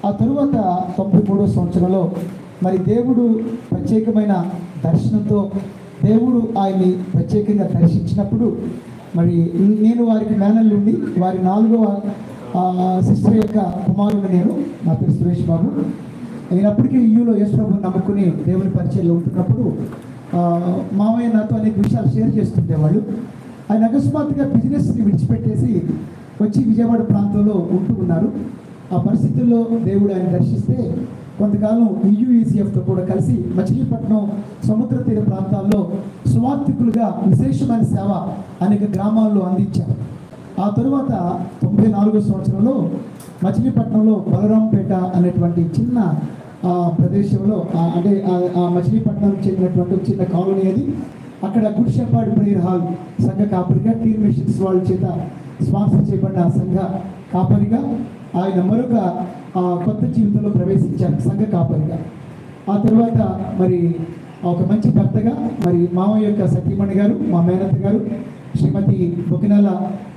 ఆ తరువాత 93వ సంవత్సరంలో మరి దేవుడు ప్రత్యేకమైన దర్శనంతో దేవుడు ఆయన్ని ప్రత్యేకంగా దర్శించినప్పుడు మరి నేను వారికి మేనల్లుండి వారి 4వ సిస్టర్ యొక్క కుమారుడు నేను. నా పేరు సురేష్ బాబు. నేనప్పటికీ యూలో యేసుప్రభుని నమ్ముకుని దేవుని పరిచయంలో ఉంటున్నప్పుడు మామయ్య నాతో అనేక విషయాలు షేర్ చేస్తుండేవాళ్ళు. ఆయన అకస్మాత్తుగా బిజినెస్ని విడిచిపెట్టేసి వచ్చి విజయవాడ ప్రాంతంలో ఉంటూ ఉన్నారు. ఆ పరిస్థితుల్లో దేవుడు ఆయన దర్శిస్తే కొంతకాలం యూఈసీఎఫ్తో కూడా కలిసి మచిలీపట్నం సముద్ర తీర ప్రాంతాల్లో సువార్థికులుగా విశేషమైన సేవ అనేక గ్రామాల్లో అందించారు. ఆ తరువాత 94వ సంవత్సరంలో మచిలీపట్నంలో బలరాంపేట అనేటువంటి చిన్న ప్రదేశంలో అంటే ఆ మచిలీపట్నానికి చెందినటువంటి చిన్న కాలనీ అది. అక్కడ గుడ్ షెపర్డ్ ప్రేయర్ హాల్ సంఘ కాపరిగా టీమ్ మిషన్స్ వాళ్ళ చేత స్పాన్సర్ చేయబడిన సంఘ కాపరిగా ఆయన మరొక కొత్త జీవితంలో ప్రవేశించారు సంఘ కాపరిగా. ఆ తర్వాత మరి ఒక మంచి భర్తగా మరి మామయ్య యొక్క సతీమణి గారు, మా మేనత్త గారు శ్రీమతి బొకినాల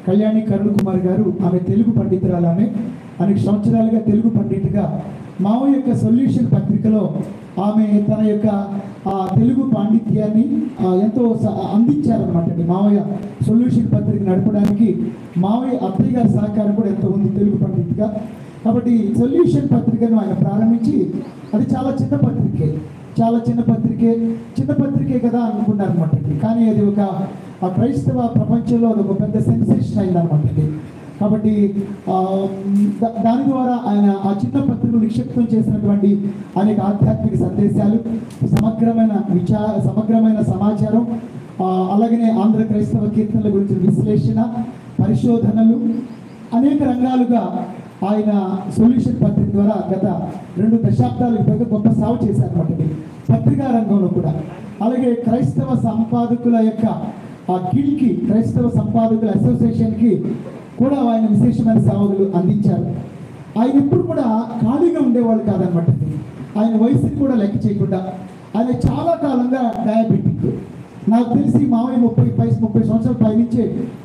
కళ్యాణి కరుణ్ కుమార్ గారు. ఆమె తెలుగు పండితురాలు. ఆమె అనేక సంవత్సరాలుగా తెలుగు పండితుగా మామయ్య యొక్క సొల్యూషన్ పత్రికలో ఆమె తన యొక్క తెలుగు పాండిత్యాన్ని ఎంతో అందించారనమాట. మామయ్య సొల్యూషన్ పత్రిక నడపడానికి మామయ్య అత్తయ్య గారి సహకారం కూడా ఎంతో ఉంది తెలుగు పండితుగా. కాబట్టి సొల్యూషన్ పత్రికను ఆయన ప్రారంభించి అది చాలా చిన్న పత్రికే కదా అనుకున్నారు అనమాట. కానీ అది ఒక క్రైస్తవ ప్రపంచంలో అది ఒక పెద్ద సెన్సేషన్ అయిందనమాట. కాబట్టి దాని ద్వారా ఆయన ఆ చిన్న పత్రికలు నిక్షిప్తం చేసినటువంటి అనేక ఆధ్యాత్మిక సందేశాలు, సమగ్రమైన సమాచారం, అలాగనే ఆంధ్ర క్రైస్తవ కీర్తనల గురించి విశ్లేషణ, పరిశోధనలు అనేక రంగాలుగా ఆయన సొల్యూషన్ పత్రిక ద్వారా గత 2 దశాబ్దాలకు పైగా గొప్ప సేవ చేశారన్నమాట పత్రికా రంగంలో కూడా. అలాగే క్రైస్తవ సంపాదకుల యొక్క గిల్డ్కి, క్రైస్తవ సంపాదకుల అసోసియేషన్కి కూడా ఆయన విశేషమైన సేవలు అందించారు. ఆయన ఎప్పుడు కూడా ఖాళీగా ఉండేవాళ్ళు కాదనమాట. ఆయన వయసుని కూడా లెక్క చేయకుండా ఆయన చాలా కాలంగా డయాబెటిక్. నాకు తెలిసి మామయ్య 30 సంవత్సరాల పైనుంచే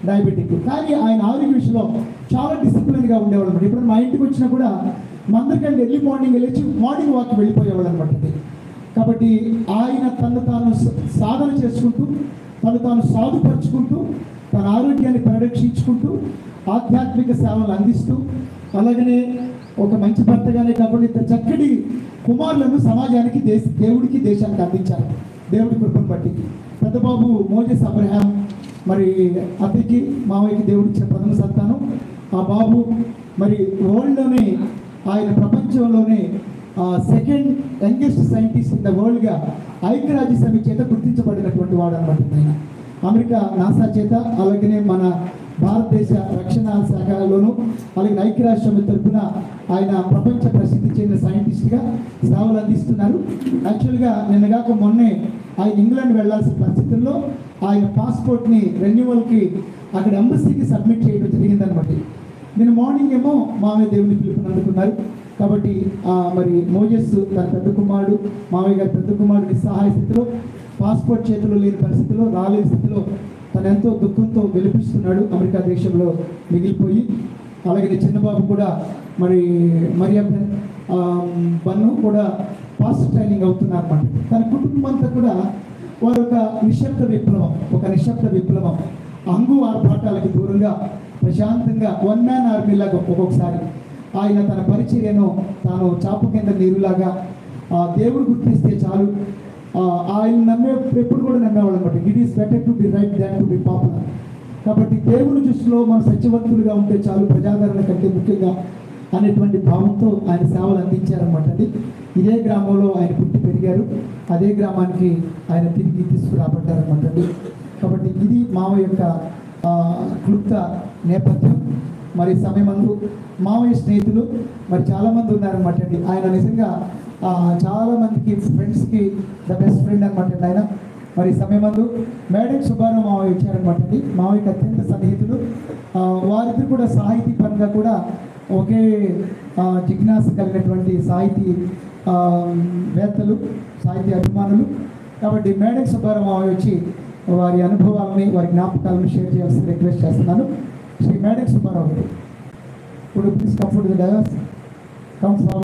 డయాబెటిక్. కానీ ఆయన ఆరోగ్య విషయంలో చాలా డిసిప్లిన్గా ఉండేవాళ్ళు అనమాట. ఇప్పుడు మా ఇంటికి వచ్చినా కూడా మందరికంటే ఎర్లీ మార్నింగ్ లేచి మార్నింగ్ వాక్ వెళ్ళిపోయేవాళ్ళు అనమాట. కాబట్టి ఆయన తను తాను సాధన చేసుకుంటూ, తను తాను సాధుపరుచుకుంటూ, తన ఆరోగ్యాన్ని పరిరక్షించుకుంటూ, ఆధ్యాత్మిక సేవలు అందిస్తూ, అలాగనే ఒక మంచి భర్తగానే కాకుండా ఇద్దరు చక్కటి కుమారులను సమాజానికి దేవుడికి దేశానికి అందించారు దేవుడి కృపను బట్టి. పెద్ద బాబు మోజెస్ అబ్రహాం మరి అతనికి మామయ్యకి దేవుడిచ్చిన ప్రథమ సంతానం. ఆ బాబు మరి వరల్డ్లోనే ఆయన ప్రపంచంలోనే second youngest scientist in the వరల్డ్గా ఐక్యరాజ్య సమితి చేత గుర్తించబడినటువంటి వాడు అనమాట. ఆయన అమెరికా నాసా చేత, అలాగనే మన భారతదేశ రక్షణ శాఖలోను, అలాగే ఐక్యరాజ్య సమితి తరఫున ఆయన ప్రపంచ ప్రసిద్ధి చెందిన సైంటిస్ట్గా సేవలు అందిస్తున్నారు. యాక్చువల్గా నిన్నగాక మొన్నే ఆయన ఇంగ్లాండ్ వెళ్లాల్సిన పరిస్థితుల్లో ఆయన పాస్పోర్ట్ని రెన్యువల్కి అక్కడ ఎంబసీకి సబ్మిట్ చేయడం జరిగిందనమాట. నేను మార్నింగ్ ఏమో మామయ్య దేవుని పిలుపుని అందుకున్నారు. కాబట్టి మరి మోజెస్ తన పెద్ద కుమారుడు, మామయ్య గారి పెద్ద కుమారుడు నిస్సహాయ స్థితిలో, పాస్పోర్ట్ చేతిలో లేని పరిస్థితిలో, రాలేని స్థితిలో తను ఎంతో దుఃఖంతో వెలిపిస్తున్నాడు అమెరికా దేశంలో మిగిలిపోయి. అలాగే చిన్నబాబు కూడా మరి బన్ను కూడా పాస్ట్ ట్రైనింగ్ అవుతున్నారు అన్నమాట. తన కుటుంబం అంతా కూడా వారు ఒక నిశ్శబ్ద విప్లవం, హంగు ఆర్భాటాలకు దూరంగా ప్రశాంతంగా వన్ మ్యాన్ ఆర్మీలాగా ఒక్కొక్కసారి ఆయన తన పరిచర్యను తాను చాప కింద నీరులాగా దేవుడు గుర్తిస్తే చాలు ఆయన ఎప్పుడు కూడా నమ్మేవాళ్ళు అనమాట. It is better to be right than to be popular. కాబట్టి దేవుని దృష్టిలో మనం సత్యవంతులుగా ఉంటే చాలు, ప్రజాదరణ కంటే ముఖ్యంగా అనేటువంటి భావంతో ఆయన సేవలు అందించారనమాట. ఇదే గ్రామంలో ఆయన పుట్టి పెరిగారు, అదే గ్రామానికి ఆయన తిరిగి తీసుకురాబడ్డారనమాట. కాబట్టి ఇది మామయ్య యొక్క క్లుప్త నేపథ్యం. మరి సమయమందు మామయ్య స్నేహితులు మరి చాలామంది ఉన్నారనమాట. ఆయన నిజంగా చాలామందికి ఫ్రెండ్స్కి ద బెస్ట్ ఫ్రెండ్ అనమాట. ఆయన మరి సమయమందు మేడం సుబ్బారావు మామయ్య వచ్చారనమాట. మామయ్యకి అత్యంత సన్నిహితులు. వారిద్దరు కూడా సాహితీ పరంగా కూడా ఒకే జిజ్ఞాస కలిగినటువంటి సాహితీ వేత్తలు, సాహితీ అభిమానులు. కాబట్టి మేడం సుబ్బారావు మామయ్య వచ్చి వారి అనుభవాలని, వారి జ్ఞాపకాలను షేర్ చేయాల్సిన రిక్వెస్ట్ చేస్తున్నాను. శ్రీ మేడం సుబ్బారావు గారు, ఇప్పుడు please comfort the dais, come forward.